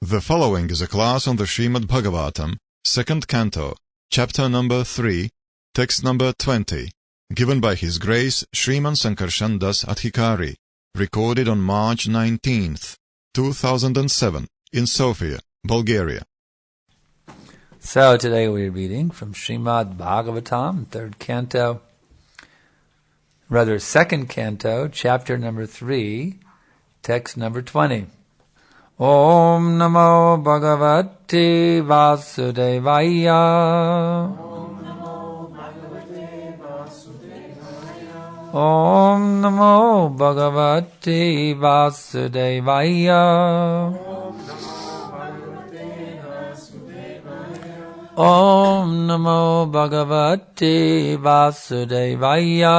The following is a class on the Srimad Bhagavatam, 2nd Canto, Chapter number 3, Text number 20, given by His Grace Sriman Sankarshan Das Adhikari, recorded on March 19th, 2007, in Sofia, Bulgaria. So today we're reading from Srimad Bhagavatam, 3rd Canto, 2nd Canto, Chapter number 3, Text number 20. Om Namo Bhagavate Vasudevaya. Om Namo Bhagavate Vasudevaya. Om Namo Bhagavate Vasudevaya. Om Namo Bhagavate Vasudevaya.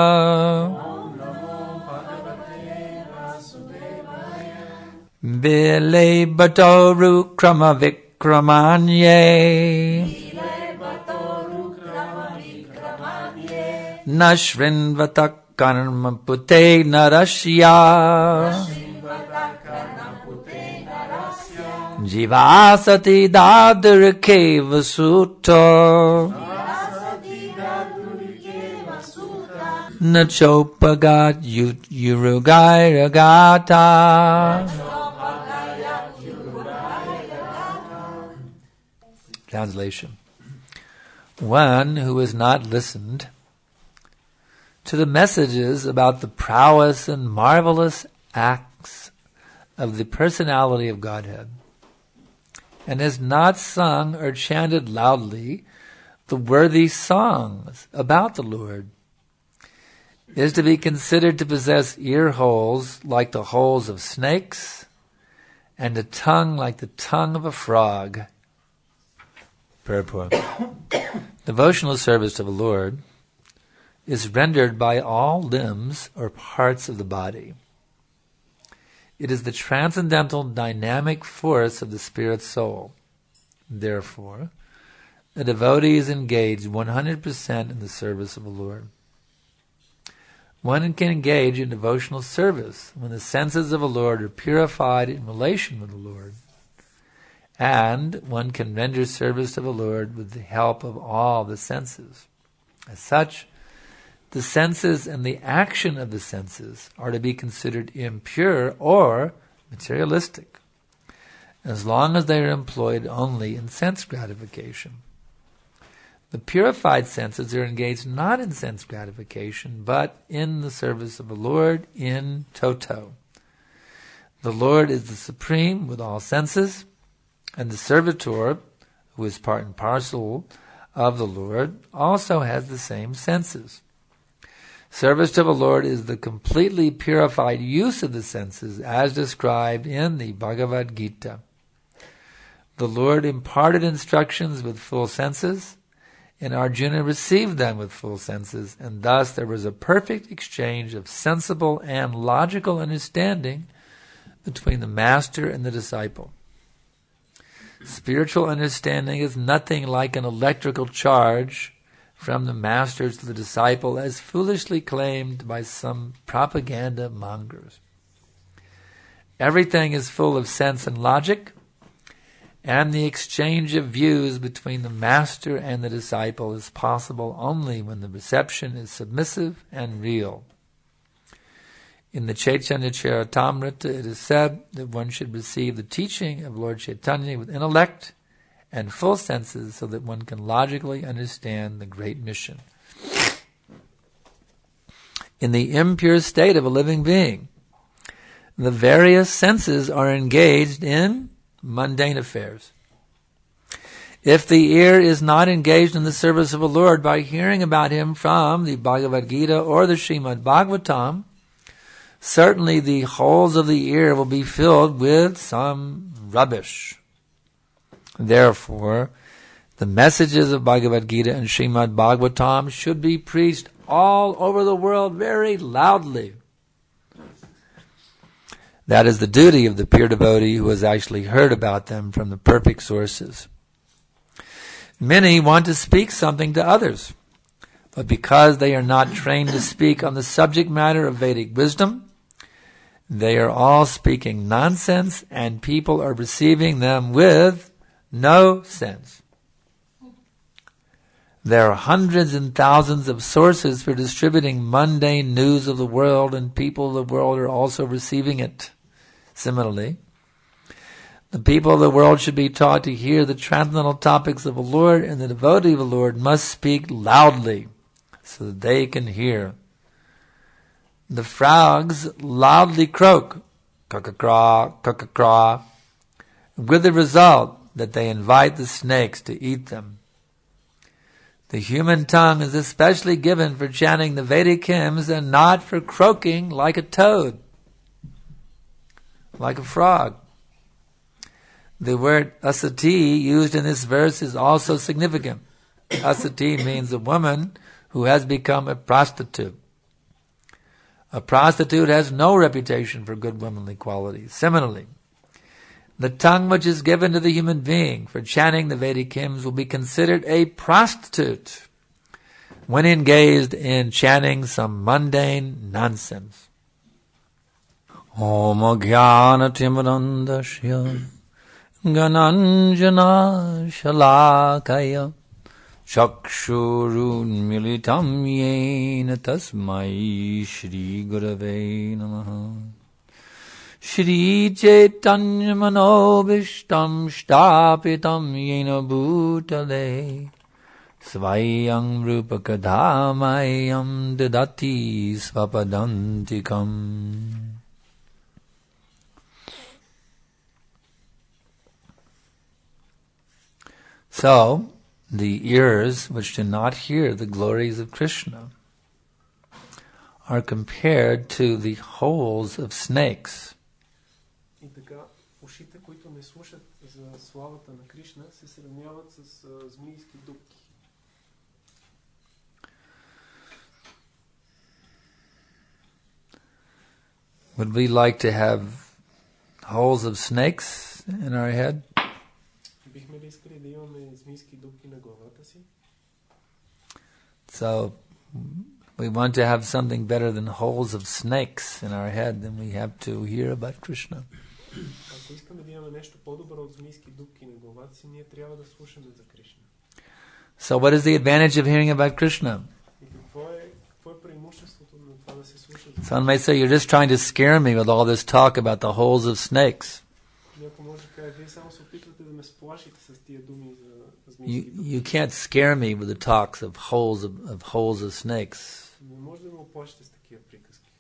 Bile Batoru Krama Vikramanye. Nashrinvata Karma Pute Narashya. Jivasati Dadurke Vasuto. Nachopagat Yurugai Ragata. Translation. One who has not listened to the messages about the prowess and marvelous acts of the personality of Godhead, and has not sung or chanted loudly the worthy songs about the Lord, is to be considered to possess ear holes like the holes of snakes, and a tongue like the tongue of a frog. Purport. Devotional service to the Lord is rendered by all limbs or parts of the body. It is the transcendental dynamic force of the spirit soul. Therefore, a devotee is engaged 100% in the service of the Lord. One can engage in devotional service when the senses of the Lord are purified in relation with the Lord. And one can render service to the Lord with the help of all the senses. As such, the senses and the action of the senses are to be considered impure or materialistic, as long as they are employed only in sense gratification. The purified senses are engaged not in sense gratification, but in the service of the Lord in toto. The Lord is the supreme with all senses, and the servitor, who is part and parcel of the Lord, also has the same senses. Service to the Lord is the completely purified use of the senses as described in the Bhagavad Gita. The Lord imparted instructions with full senses, and Arjuna received them with full senses, and thus there was a perfect exchange of sensible and logical understanding between the master and the disciple. Spiritual understanding is nothing like an electrical charge from the master to the disciple, as foolishly claimed by some propaganda mongers. Everything is full of sense and logic, and the exchange of views between the master and the disciple is possible only when the reception is submissive and real. In the Chaitanya Charitamrita, it is said that one should receive the teaching of Lord Chaitanya with intellect and full senses so that one can logically understand the great mission. In the impure state of a living being, the various senses are engaged in mundane affairs. If the ear is not engaged in the service of the Lord by hearing about Him from the Bhagavad Gita or the Srimad Bhagavatam, certainly the holes of the ear will be filled with some rubbish. Therefore, the messages of Bhagavad Gita and Srimad Bhagavatam should be preached all over the world very loudly. That is the duty of the pure devotee who has actually heard about them from the perfect sources. Many want to speak something to others, but because they are not trained to speak on the subject matter of Vedic wisdom, They are all speaking nonsense, and people are receiving them with no sense. There are hundreds and thousands of sources for distributing mundane news of the world, and people of the world are also receiving it. Similarly, the people of the world should be taught to hear the transcendental topics of the Lord, and the devotee of the Lord must speak loudly so that they can hear. The frogs loudly croak, caw-caw-craw, caw-caw-craw, with the result that they invite the snakes to eat them. The human tongue is especially given for chanting the Vedic hymns and not for croaking like a toad, like a frog. The word asati used in this verse is also significant. Asati means a woman who has become a prostitute. A prostitute has no reputation for good womanly qualities. Similarly, the tongue which is given to the human being for chanting the Vedic hymns will be considered a prostitute when engaged in chanting some mundane nonsense. Om Jnana Timrandasya Gananjana Shalakaya Chakshurun Militam Yena Tasmai Shri Gurave Namaha Shri Chaitanya Manobishtam Shtapitam Yena Bhutale Svayam Rupa Kadhamayam Dadati Svapadantikam. So, the ears which do not hear the glories of Krishna are compared to the holes of snakes. И така, ушите, които не слушат за славата на Кришна, се сравняват с змийски дупки. Would we like to have holes of snakes in our head? Бихме ли искали да имаме змийски дупки на главата си? So, we want to have something better than holes of snakes in our head, then we have to hear about Krishna. Ако искаме да имаме нещо по-добро от змийски дупки на главата си, ние трябва да слушаме за Кришна. So what is the advantage of hearing about Krishna? И какво е преимуществото на това да се слуша за Some may say, you're just trying to scare me with all this talk about the holes of snakes. Някой може да каже, вие само се опитвате да ме сплашите с тия думи за змийски дупки. You can't scare me with the talks of holes of snakes. Не може да ме оплашите с такива приказки.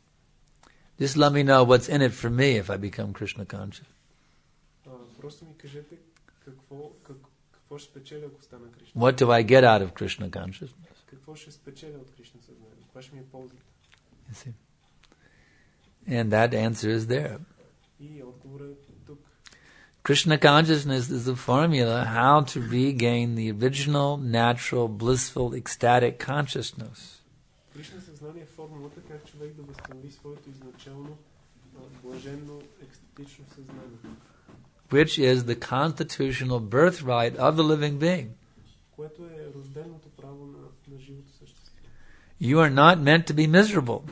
Just let me know what's in it for me if I become Krishna conscious. Просто ми кажете какво ще спечеля, ако стана Кришна. What do I get out of Krishna consciousness? Какво ще спечеля от Кришна съзнание? Каква ще ми е ползата? You see? And that answer is there. И отговорът е тук. Krishna consciousness is the formula how to regain the original, natural, blissful, ecstatic consciousness. Кришна съзнание е формулата как човек да възстанови своето изначално блаженно, екстатично съзнание. Which is the constitutional birthright of the living being. Което е рожденото право на живото същество. You are not meant to be miserable.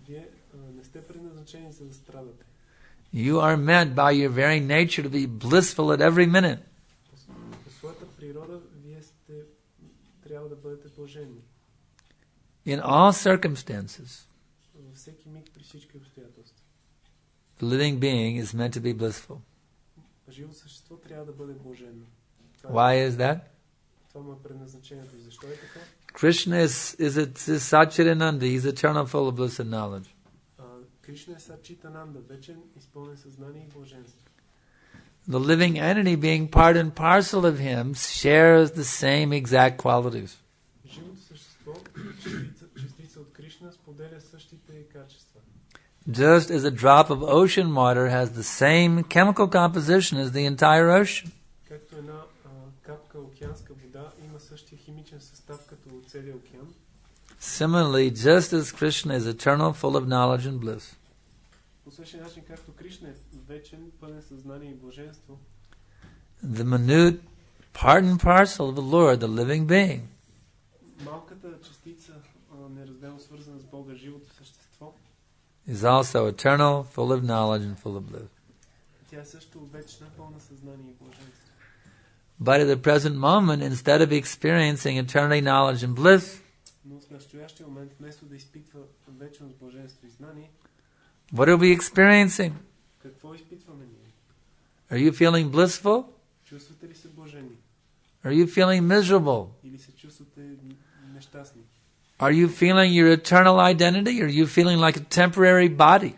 Вие не сте предназначени за да страдате. You are meant by your very nature to be blissful at every minute. По своята природа вие трябва да бъдете блаженни. In all circumstances, Във всеки миг при всички обстоятелства. the living being is meant to be blissful. Живото същество трябва да бъде блаженно. Why is that? Това му е предназначението. Защо е така? Krishna is Satchidananda. He's eternal, full of bliss and knowledge. Кришна е Сачитананда, вечен, изпълнен съзнание и блаженство. The living entity, being part and parcel of him, shares the same exact qualities. Живото същество, частица от Кришна, споделя същите качества. Just as a drop of ocean water has the same chemical composition as the entire ocean. Както една капка океанска вода има същия химичен състав като целия океан. Similarly, just as Krishna is eternal, full of knowledge and bliss, По същия начин, както Кришна е вечен, пълен съзнание и блаженство, the minute part and parcel of the Lord, the living being, малката частица, неразделно свързана с Бога, живото същество, is also eternal, full of knowledge and full of bliss. Тя е също вечна, пълна съзнание и блаженство. But at the present moment, instead of experiencing eternally knowledge and bliss, Но в настоящия момент, вместо да изпитва вечност, блаженство и знание, what are we experiencing? какво изпитваме ние? Are you feeling blissful? Чувствате ли се блажени? Are you feeling miserable? Или се чувствате нещастни? Are you feeling your eternal identity, or are you feeling like a temporary body?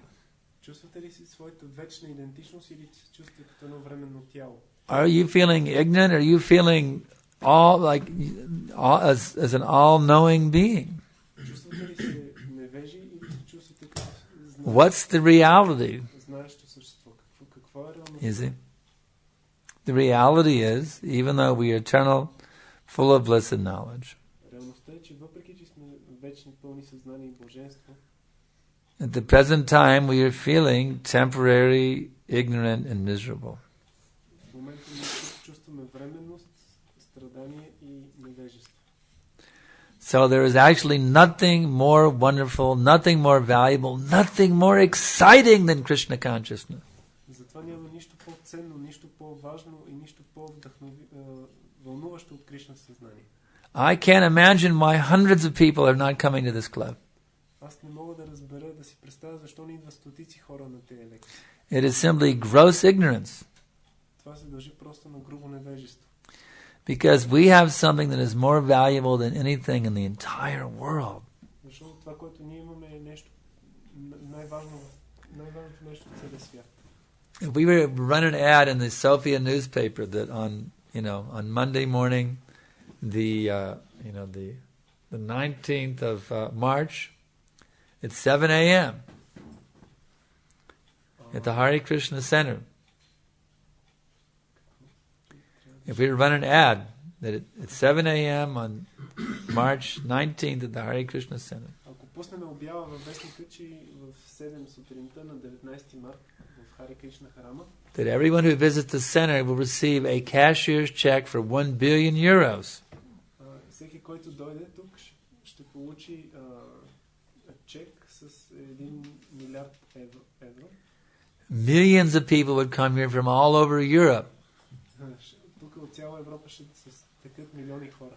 Чувствате ли си своята вечна идентичност или се чувствате като едно временно тяло? Are you feeling ignorant? Are you feeling as an all-knowing being? Чувствате ли се невежи или се чувствате като What's the reality? знаещо същество? Какво е реалността? You see? The reality is, even though we are eternal, full of bliss and knowledge, Реалността е, че въпреки, че сме вечни, пълни съзнание и блаженство, at the present time we are feeling temporary, ignorant and miserable. в момента ние чувстваме временност, страдание и невежество. So there is actually nothing more wonderful, nothing more valuable, nothing more exciting than Krishna consciousness. Затова няма нищо по-ценно, нищо по-важно и нищо по-вълнуващо от Кришна съзнание. I can't imagine why hundreds of people are not coming to this club. Аз не мога да разбера, да си представя защо не идва стотици хора на тези лекции. It is simply gross ignorance. Това се дължи просто на грубо невежество. Because we have something that is more valuable than anything in the entire world. Защото това, което ние имаме, е нещо най-важното нещо в целия свят. If we were to run an ad in the Sofia newspaper that on Monday morning, the 19th of March, at 7 a.m. at the Hare Krishna Center. If we were to run an ad that at 7 a.m. on March 19th at the Hare Krishna Center. Ако пуснем обява във вестника, че в 7 сутринта на 19 март в Харе Кришна Харама, that everyone who visits the center will receive a cashier's check for 1 billion euros. Всеки, който дойде тук, ще получи чек с 1 милиард евро. Millions of people would come here from all over Europe. Тук от цяла Европа ще се текат милиони хора.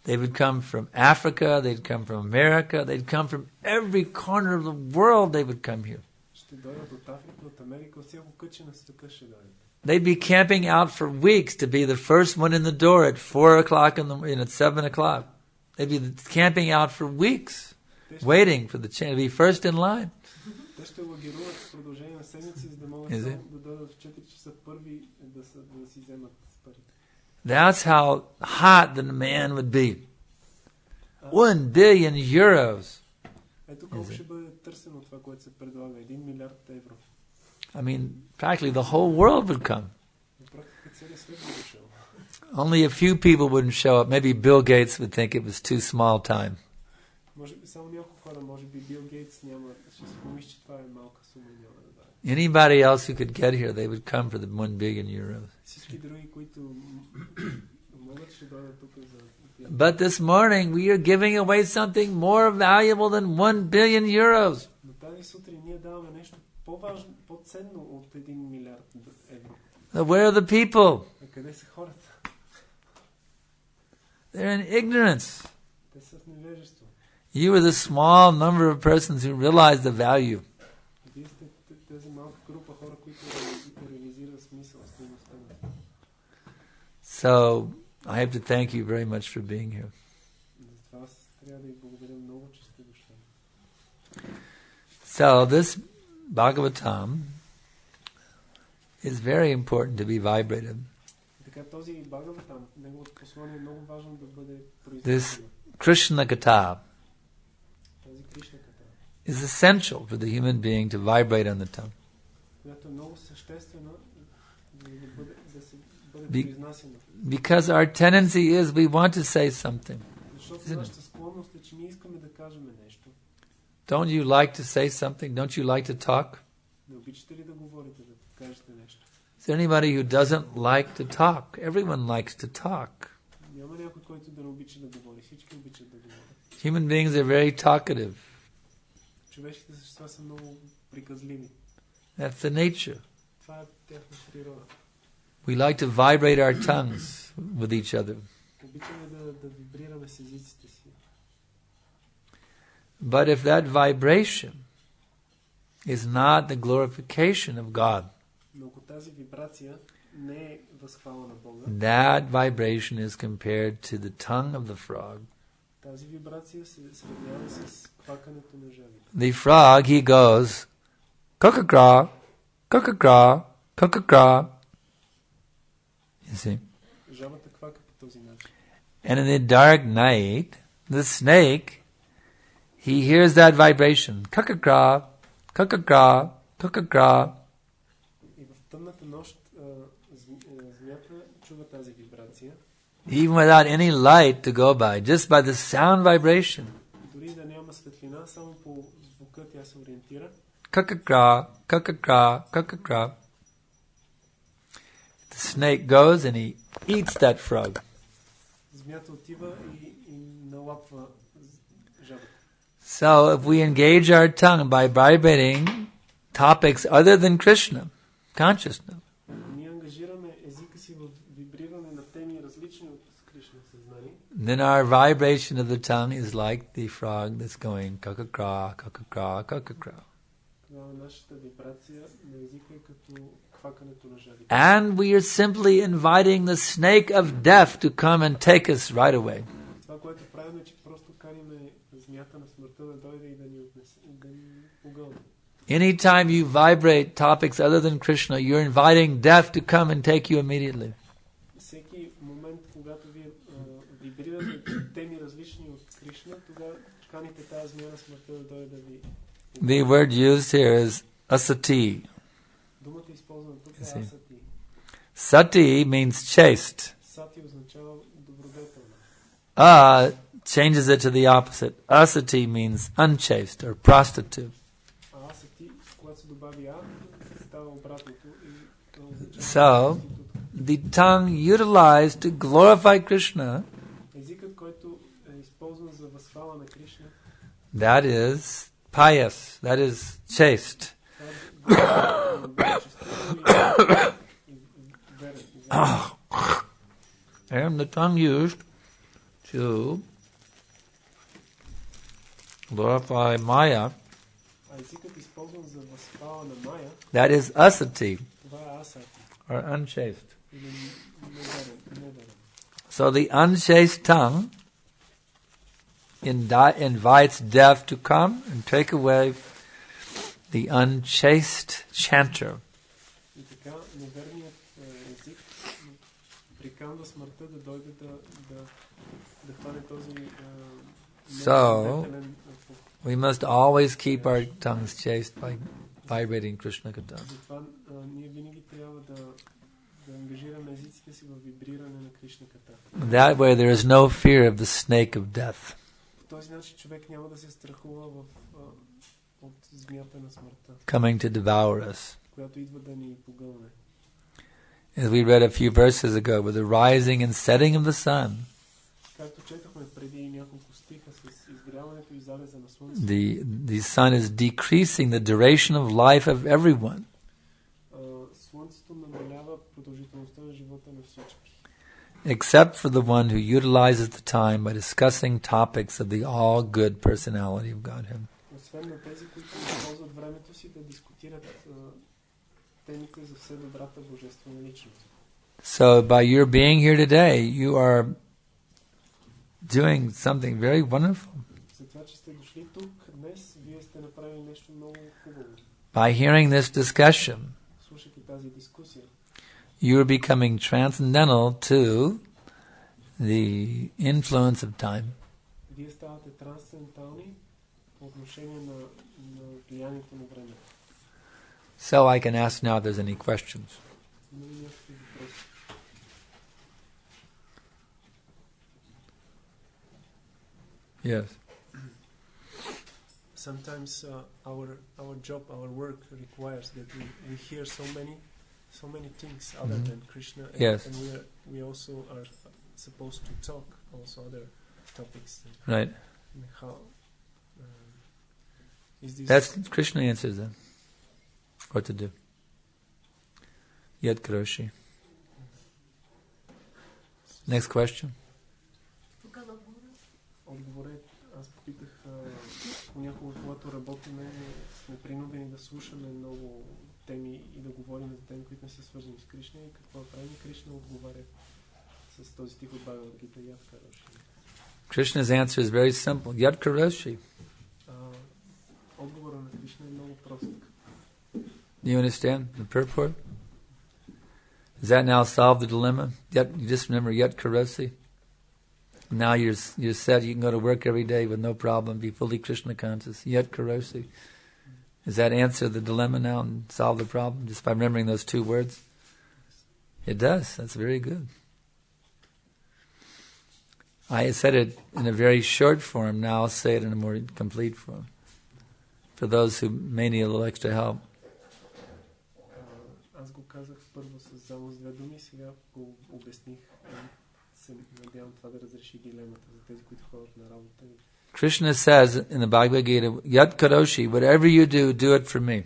They would come from Africa, they'd come from America, they'd come from every corner of the world, they would come here. Ще дойдат от Африка, от Америка, от всяко кътче на света ще дойдат. They'd be camping out for weeks to be the first one in the door at 4 o'clock at 7 o'clock. They'd be camping out for weeks, waiting for the chance to be first in line. Те ще лагеруват в продължение на седмици, за да могат да дойдат в 4 часа първи да си вземат пари. That's how hot the demand would be. 1 billion euros. Ето колко ще бъде търсено това, което се предлага. 1 милиард евро. I mean, practically the whole world would come. Only a few people wouldn't show up. Maybe Bill Gates would think it was too small time. Anybody else who could get here, they would come for the 1 billion euros. But this morning, we are giving away something more valuable than 1 billion euros. Where are the people? They're in ignorance. You are the small number of persons who realize the value. So, I have to thank you very much for being here. So, this Bhagavatam is very important to be vibrated. This Krishna Katha is essential for the human being to vibrate on the tongue. Because our tendency is we want to say something. Don't you like to say something? Don't you like to talk? Is there anybody who doesn't like to talk? Everyone likes to talk. Human beings are very talkative. човешките същества са много приказливи. That's the nature. Това е тяхна природа. We like to vibrate our tongues with each other. Обичаме да вибрираме с езиците си. But if that vibration is not the glorification of God, Но ако тази вибрация не е възхвала на Бога, that vibration is compared to the tongue of the frog. тази вибрация се сравнява с квакането на жабите. The frog, he goes, cock-a-craw, cock-a-craw, cock-a-craw. You see? Жабата квака по този начин. And in the dark night, the snake, he hears that vibration. Cock-a-craw, cock-a-craw, cock-a-craw. И в тъмната нощ змията чува тази вибрация. Even without any light to go by, just by the sound vibration. Дори да няма светлина, само по звука тя се ориентира. Cock-a-craw, cock-a-craw, cock-a-craw. The snake goes and he eats that frog. Змията отива и налапва жабата. So if we engage our tongue by vibrating topics other than Krishna consciousness, Ние ангажираме езика си в вибриране на теми различни от Кришна съзнание. then our vibration of the tongue is like the frog that's going cock-a-craw, cock-a-craw, cock-a-craw. Тогава нашата вибрация на езика е като квакането на жабите. And we are simply inviting the snake of death to come and take us right away. Това, което правим е, че просто каниме змията на смъртта да дойде и да ни отнесе, да ни погълне. Anytime you vibrate topics other than Krishna, you're inviting death to come and take you immediately. Всеки момент, когато вие вибрирате теми различни от Кришна, тогава каните тази змия на смъртта да дойде да ви... The word used here is asati. Думата е използвана тук е асати. Sati means chaste. Сати означава добродетелна. Changes it to the opposite. Asati means unchaste or prostitute. А асати, когато се добави става обратното и означава So, the tongue utilized to glorify Krishna, езикът, който е използван за възхвала на Кришна, that is pious, that is chaste. And the tongue used to glorify Maya, а езикът използван за възхвала на Майя, that is asati това е асати or unchaste. или неверен. So the unchaste tongue invites death to come and take away the unchaste chanter. И така, неверният език приканва смъртта да дойде да хване този So, we must always keep our tongues chaste by vibrating Krishna Katha. Затова ние винаги трябва да ангажираме езиците си в вибриране на Кришна Ката. That way there is no fear of the snake of death. По този начин човек няма да се страхува от змията на смъртта, Coming to devour us. която идва да ни погълне. As we read a few verses ago, with the rising and setting of the sun, Както четохме преди няколко стиха с изгряването и залеза на слънцето, the sun is decreasing the duration of life of everyone. слънцето намалява продължителността на живота на всички. Except for the one who utilizes the time by discussing topics of the all-good personality of Godhead. Освен на тези, които използват времето си да дискутират темите за все добрата божествена личност. So by your being here today, you are doing something very wonderful. За това, че сте дошли тук днес, вие сте направили нещо много хубаво. By hearing this discussion, Слушайки тази дискусия, you are becoming transcendental to the influence of time. вие ставате трансцендентални по отношение на влиянието на времето. So I can ask now if there's any questions. Има ли някакви въпроси? Yes. Sometimes our job, our work requires that we hear so many things other than Krishna, and, Yes. and we also are supposed to talk also other topics. Right. And how That's Krishna answers that. What to do. Yat karoshi. Next question. Отговор е, аз попитах, понякога когато работиме, сме принудени да слушаме много теми и да говорим за теми, които не са свързани с Кришна, и какво да правим? Кришна отговаря с този стих от Бхагавад Гита, Yat Karoshi. Krishna's answer is very simple. Yat karoshi. Отговорът на Кришна е много прост. Do you understand the purport? Does that now solve the dilemma? Yet you just remember Yat karoshi. Now you're set. You can go to work every day with no problem. Be fully Krishna conscious. Yat karoshi. Does that answer the dilemma now and solve the problem just by remembering those two words? It does. That's very good. I said it in a very short form. Now I'll say it in a more complete form for those who may need a little extra help. Аз го казах първо само с две думи, сега го обясних и се надявам това да разреши дилемата за тези, които ходят на работа. Krishna says in the Bhagavad Gita, Yat karoshi, whatever you do it for me.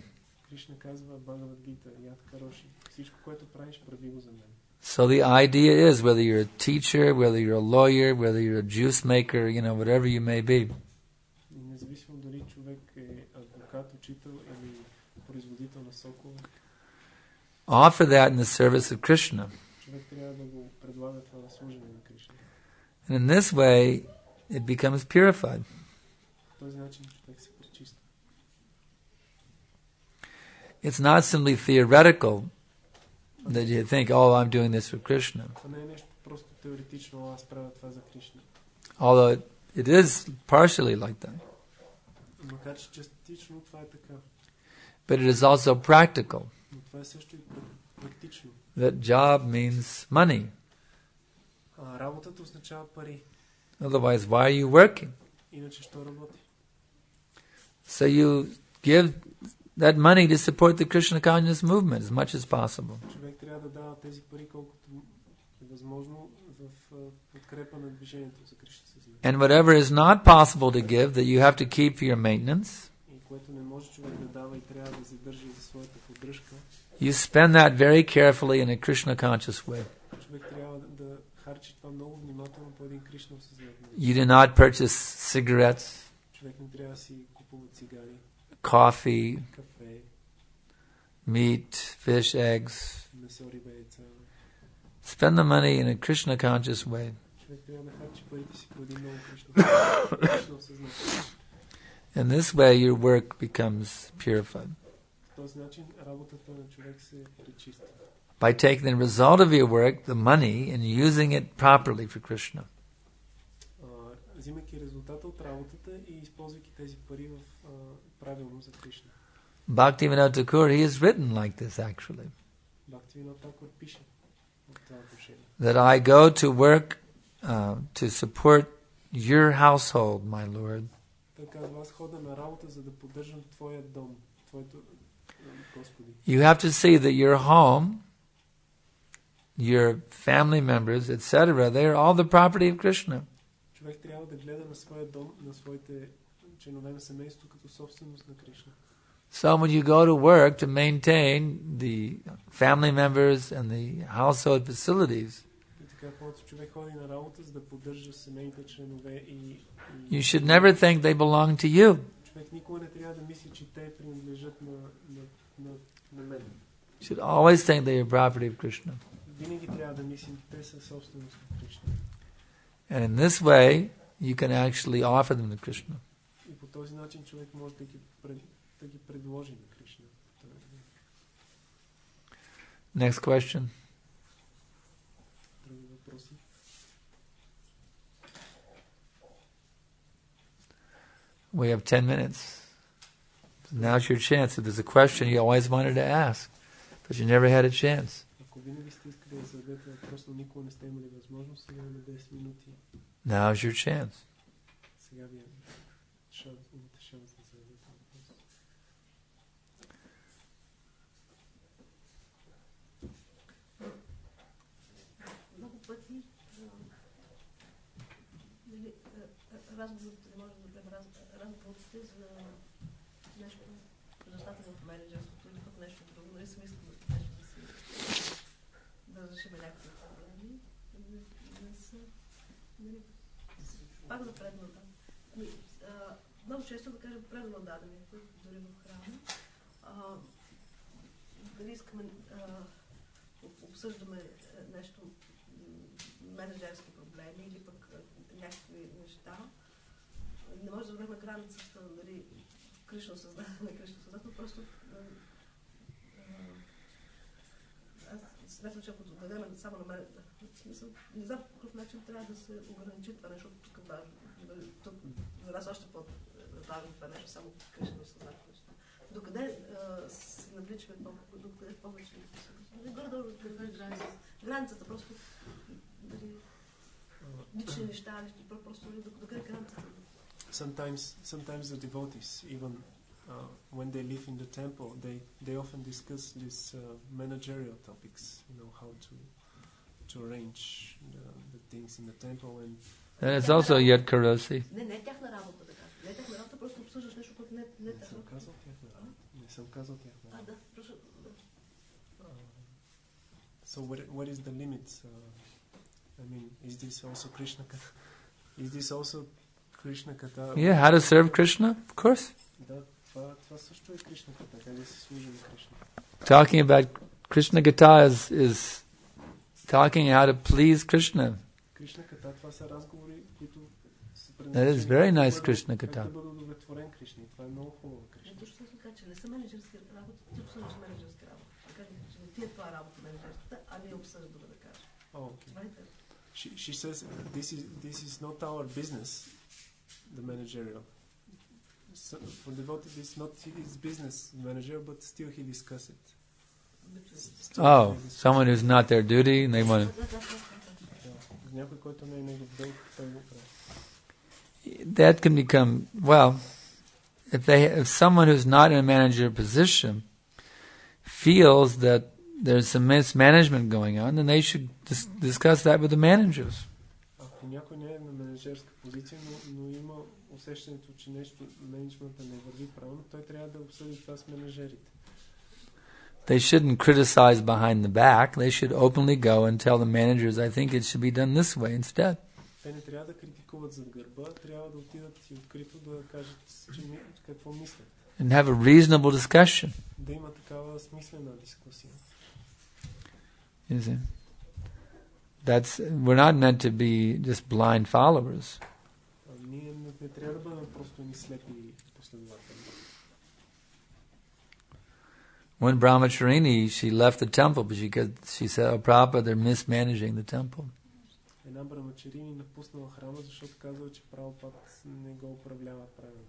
Кришна казва в Бхагавад Гита, Yat Karoshi, всичко, което правиш, прави го за мен. So the idea is, whether you're a teacher, whether you're a lawyer, whether you're a juice maker, whatever you may be. Независимо дали човек е адвокат, учител или производител на сокове. Offer that in the service of Krishna. Човек трябва да го предлага това на служене на Кришна. And in this way, it becomes purified. По този начин човек се пречиства. It's not simply theoretical that you think, oh, I'm doing this for Krishna. Това не е нещо просто теоретично, аз правя това за Кришна. Although it is partially like that. Макар че частично това е така. But it is also practical. Но това е също и практично. That job means money. Работата означава пари. Otherwise, why are you working? Иначе що работи? So you give that money to support the Krishna consciousness movement as much as possible. Човек трябва да дава тези пари колкото е възможно в подкрепа на движението за Кришна съзнание. And whatever is not possible to give, that you have to keep for your maintenance, И което не може човек да дава и трябва да задържи за своята поддръжка, you spend that very carefully in a Krishna conscious way. човек трябва да харчи това много внимателно по един Кришна осъзнат. You do not purchase cigarettes, Човек не трябва да си купува цигари, coffee, кафе, meat, fish, eggs. месо, риба, яйца. Spend the money in a Krishna conscious way. Човек трябва да харчи парите си по един много Кришна осъзнат. In this way, your work becomes purified. По този начин работата на човек се пречиства. By taking the result of your work, the money, and using it properly for Krishna. Взимайки резултата от работата и използвайки тези пари правилно за Кришна. Bhaktivinoda Thakur, he has written like this actually. Бхактивинода Такур пише в това отношение. That I go to work to support your household, my Lord. Той казва, аз хода на работа, за да поддържам твоя дом, твоето Господи. You have to see that your home, your family members, etc., they are all the property of Krishna. Човек трябва да гледа на своя дом, на своите членове на семейство като собственост на Кришна. So when you go to work to maintain the family members and the household facilities, И така, когато човек ходи на работа, за да поддържа семейните членове и you should never think they belong to you. човек никога не трябва да мисли, че те принадлежат на мен. You should always think they are property of Krishna. Винаги трябва да мислим, че те са собственост на Кришна. And in this way, you can actually offer them to Krishna. И по този начин човек може да ги предложи на Кришна. Next question. Други въпроси? We have 10 minutes. Now's your chance. If there's a question you always wanted to ask, but you never had a chance. Ако винаги сте искали да зададете въпрос, но никога не сте имали възможност, сега на 10 минути. Now's your chance. Сега ви имате шанс да зададете въпрос. Много пъти разговорите за нещата в менеджерството или пък нещо друго, нали съм искал нещо да решим някакви проблеми, да са, нали, пак напредната. Много често, да кажем, преднададени, дори в храма. Дали искаме обсъждаме нещо, менеджерски проблеми или пък някакви неща, не може да време границата, нали, Кришна създател, просто аз смятам, че ако дадем само на мен, не знам по какъв начин трябва да се ограничи това нещо, тук е важно. Тук за нас още по-важно това нещо, само Кришна създател неща. Докъде се навличаме, докъде повече горе-долу границата, просто лични неща, просто докъде границата. Sometimes the devotees, even when they live in the temple, they often discuss these managerial topics. You know, how to arrange the things in the temple and. And it's also yet karosi. Не тяхна работа, да кажа. Не тяхна работа, просто обсъждаш нещо, което не е тяхна. Не съм казал тяхна работа. Да, просто. So what is the limit? I mean, is this also Krishna? Is this also Krishna Kata? Yeah, how to serve Krishna, of course. Да, това също е Кришна Ката, как да се служи на Кришна. Talking about Krishna Kata is talking how to please Krishna. Кришна Ката, това са разговори, които са That is very nice Krishna Kata. Как да бъде удовлетворен Кришна. Това е много хубаво Кришна. Точно съм каза, че не са менеджерски работи, ти обсъждаш менеджерски работи. Така че не ти е това работа менеджерската, а ние обсъждаме, да кажем. Okay. She says this is not our business, the managerial. So for devotee, this is not his business, manager, but still he discuss it. Oh, someone who's not their duty and they want to. Някой, който не е негов дълг, той го прави. That can become, well, if someone who's not in a manager position feels that there's some mismanagement going on, then they should discuss that with the managers. Ако някой не е на менеджерска позиция, но има усещането, че нещо менеджмента не върви правилно, той трябва да обсъди това с менеджерите. They shouldn't criticize behind the back. They should openly go and tell the managers, I think it should be done this way instead. Те не трябва да критикуват зад гърба, трябва да отидат и открито да кажат, че какво мислят. And have a reasonable discussion. Да има такава смислена дискусия. You see? We're not meant to be just blind followers. Ние не трябва да бъдем просто ни слепи последователи. When Brahmacharini, she left the temple, but she said, "Oh, Prabhupada, they're mismanaging the temple." Една Брамачарини напуснала храма, защото казва, че Прабхупад не го управлява правилно.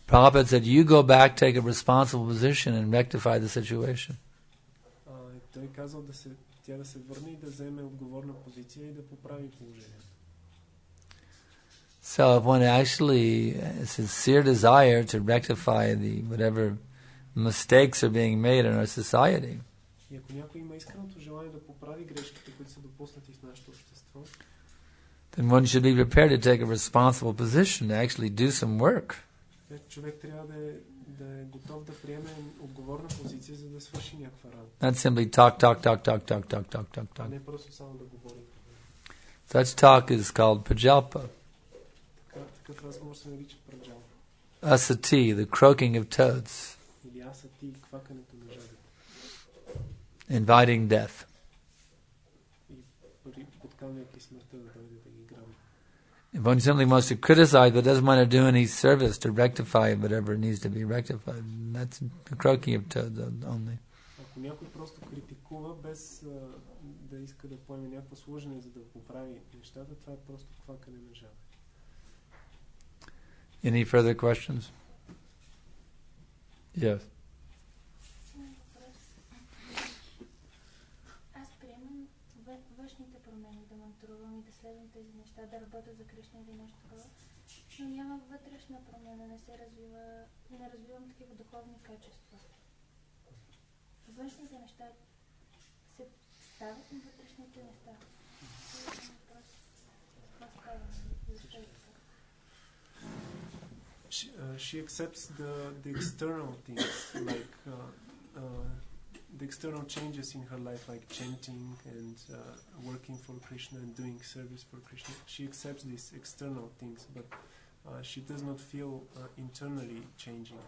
Prabhupada said, "You go back, take a responsible position, and rectify the situation." Той казал тя да се върне и да вземе отговорна позиция и да поправи положението. So if one actually has a sincere desire to rectify whatever mistakes are being made in our society, И ако някой има искреното желание да поправи грешките, които са допуснати в нашето общество, then one should be prepared to take a responsible position to actually do some work. Човек трябва да е готов да приеме отговорна позиция, за да свърши някаква работа. Not simply talk. Не просто само да говори. Such talk is called prajalpa. Такъв разговор се нарича праджал. Asati, the croaking of toads. Или асати, квакането на жабите. Inviting death. И подканвайки смъртта да дойде да ги граби. If one simply wants to criticize but doesn't want to do any service to rectify whatever needs to be rectified, that's the croaking of toads only. Ако някой просто критикува без да иска да поеме някакво служене, за да поправи нещата, това е просто квакане на жаби. Any further questions? Yes. Аз приемам външните промени да мантрувам и да следвам тези неща, да работя за Кришна или нещо такова, но няма вътрешна промяна, не развивам такива духовни качества. Външните неща се стават на вътрешните неща. Това става. Защо е така? she accepts the external things, like the external changes in her life, like chanting and working for Krishna and doing service for Krishna. She accepts these external things, but she does not feel internally changing.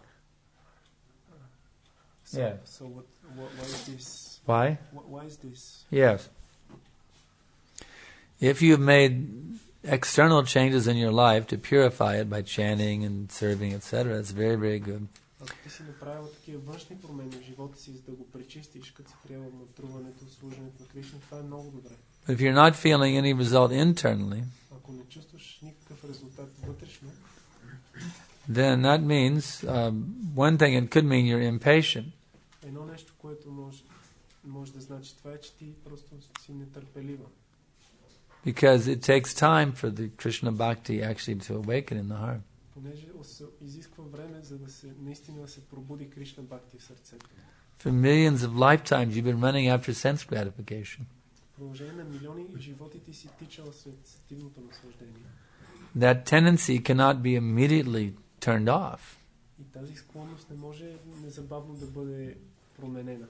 So why is this? Why? Why is this? Yes. If you've made external changes in your life to purify it by chanting and serving, etc., it's very, very good. Ако ти си направил такива външни промени в живота си, за да го пречистиш, като се трябва мантруването, служенето на Кришна, това е много добре. But if you're not feeling any result internally, ако не чувстваш никакъв резултат вътрешно, then that means one thing it could mean you're impatient. Едно нещо, което може да значи това е, че ти просто си нетърпелива. Because it takes time for the Krishna Bhakti actually to awaken in the heart. Понеже изисква време, за да се наистина да се пробуди Кришна Бхакти в сърцето. For millions of lifetimes you've been running after sense gratification. В продължение на милиони животи ти си тичал след сетивното наслаждение. That tendency cannot be immediately turned off. И тази склонност не може незабавно да бъде променена.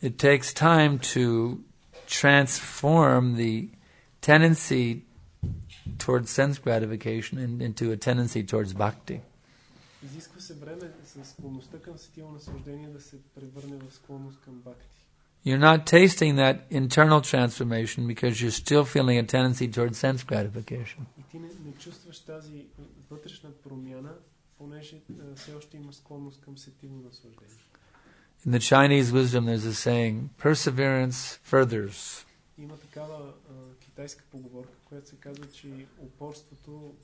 It takes time to transform the tendency towards sense gratification into a tendency towards bhakti. Изисква се време за склонността към сетивно наслаждение да се превърне в склонност към бхакти. You're not tasting that internal transformation because you're still feeling a tendency towards sense gratification. И ти не чувстваш тази вътрешна промяна, понеже все още имаш склонност към сетивно наслаждение. In the Chinese wisdom there's a saying, perseverance furthers. Има такава китайска поговорка, която се казва, че упорството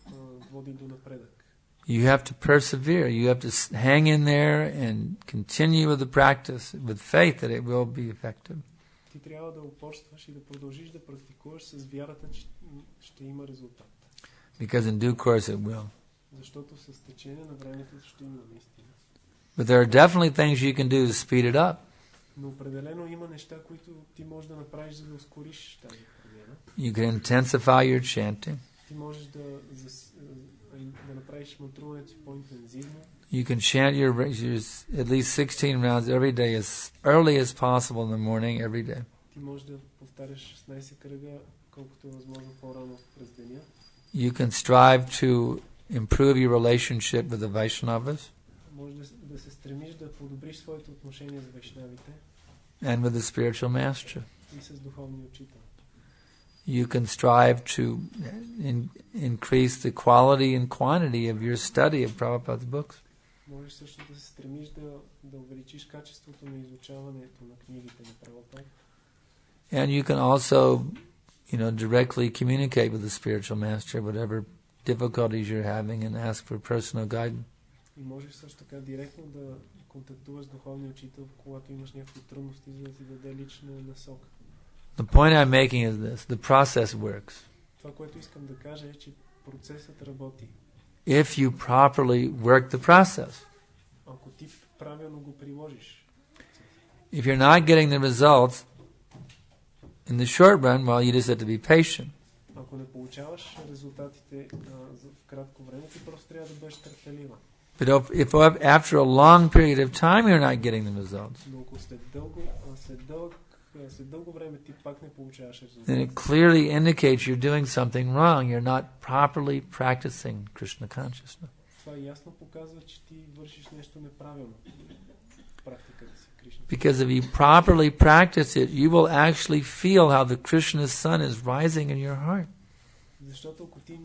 води до напредък. You have to persevere. You have to hang in there and continue with the practice with faith that it will be effective. Ти трябва да упорстваш и да продължиш да практикуваш с вярата, че ще има резултат. Because in due course it will. Защото с течение на времето ще има наистина. But there are definitely things you can do to speed it up. Но определено има неща, които ти можеш да направиш, за да ускориш тази промяна. You can intensify your chanting. Ти можеш да направиш мантруването по-интензивно. You can chant your at least 16 rounds every day as early as possible in the morning every day. Ти можеш да повтаряш 16 кръга, колкото е възможно по-рано през деня. You can strive to improve your relationship with the Vaishnavas. Може да се стремиш да подобриш своето отношение с вайшнавите. And with the spiritual master. И с духовния учител. You can strive to increase the quality and quantity of your study of Prabhupada's books. Можеш също да се стремиш да увеличиш качеството на изучаването на книгите на Прабхупада. And you can also, directly communicate with the spiritual master, whatever difficulties you're having, and ask for personal guidance. И можеш също така директно да контактуваш с духовния учител, когато имаш някакви трудности, за да ти даде лична насока. The point I'm making is this: the process works. Това, което искам да кажа е, че процесът работи. If you properly work the process. Ако ти правилно го приложиш. If you're not getting the results in the short run, well, you just have to be patient. Ако не получаваш резултатите в кратко време, ти просто трябва да бъдеш търпелива. But if after a long period of time you're not getting the results, Но ако след дълго време ти пак не получаваш резултати, then it clearly indicates you're doing something wrong. You're not properly practicing Krishna consciousness. Това ясно показва, че ти вършиш нещо неправилно в практиката си Кришна. Because if you properly practice it, you will actually feel how the Krishna's sun is rising in your heart. Защото ако ти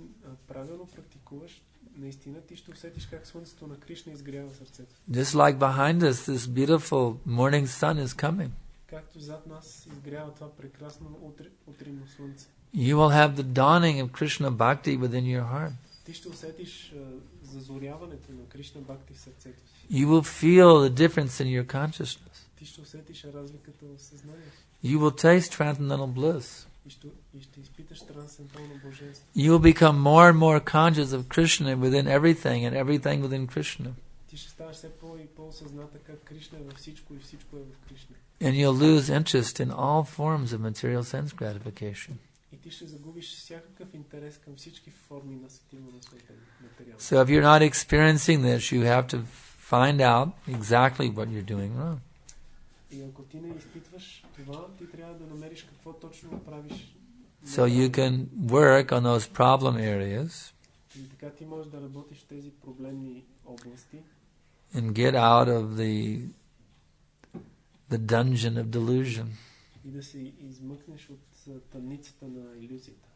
правилно практикуваш, наистина ти ще усетиш как слънцето на Кришна изгрява сърцето. Just like behind us, this beautiful morning sun is coming. Както зад нас изгрява това прекрасно утринно слънце. You will have the dawning of Krishna Bhakti within your heart. Ти ще усетиш зазоряването на Кришна Бхакти в сърцето си. You will feel the difference in your consciousness. Ти ще усетиш разликата в съзнанието. You will taste transcendental bliss. И ще изпиташ трансцендентално блаженство. You will become more and more conscious of Krishna within everything and everything within Krishna. Ти ще ставаш все по-осъзната как Кришна е във всичко и всичко е в Кришна. And you'll lose interest in all forms of material sense gratification. И ти ще загубиш всякакъв интерес към всички форми на сетивно насветени материал. So if you're not experiencing this, you have to find out exactly what you're doing wrong. И ако ти не изпитваш това, ти трябва да намериш какво точно правиш. So you can work on those problem areas И така ти можеш да работиш в тези проблемни области and get out of the dungeon of delusion. и да се измъкнеш от тъмницата на илюзията.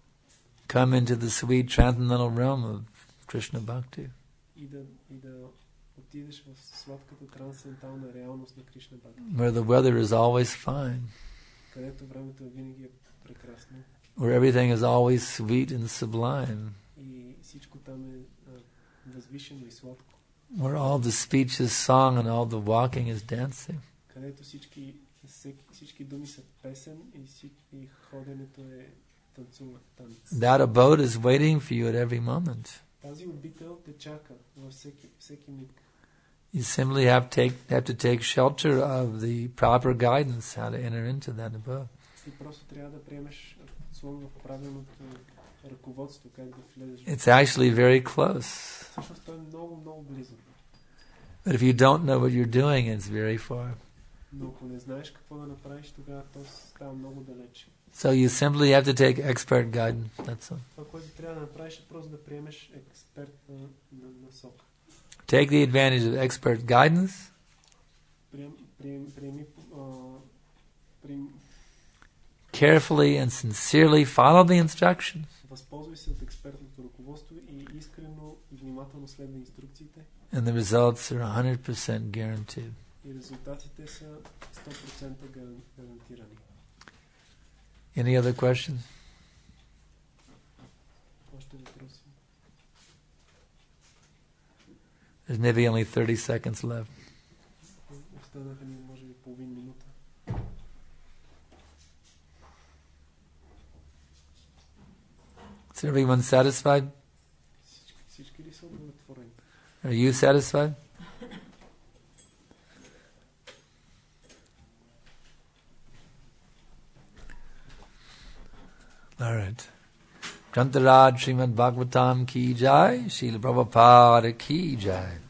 Come into the sweet transcendental realm of Krishna Bhakti. И да отидеш в сладката трансцендентална реалност на Кришна Бхакти. Where the weather is always fine. Където времето винаги е прекрасно. Where everything is always sweet and sublime. И всичко там е възвишено и сладко. Where all the speech is song and all the walking is dancing. Където всички думи са песен и ходенето е танц. That abode is waiting for you at every moment. Тази обител те чака във всеки миг. You simply have to take shelter of the proper guidance how to enter into that abode. Ти просто трябва да приемеш слон в правилното ръководство, как да влезеш. It's actually very close. Всъщност той е много близо. But if you don't know what you're doing, it's very far. Но ако не знаеш какво да направиш, тогава то става много далече. So you simply have to take expert guidance. That's all. Това, което трябва да направиш, е просто да приемеш експертна насока. Take the advantage of expert guidance. Carefully and sincerely follow the instructions. Възползвай се от експертното ръководство и искрено и внимателно следва инструкциите. And the results are 100% guaranteed. И резултатите са 100% гарантирани. Any other questions? Още въпроси? There's maybe only 30 seconds left. Останаха ни може би половин минута. Is everyone satisfied? Всички ли са удовлетворени? Are you satisfied? All right. Grantaraj Srimad Bhagavatam ki jai, Srila Prabhupada ki jai.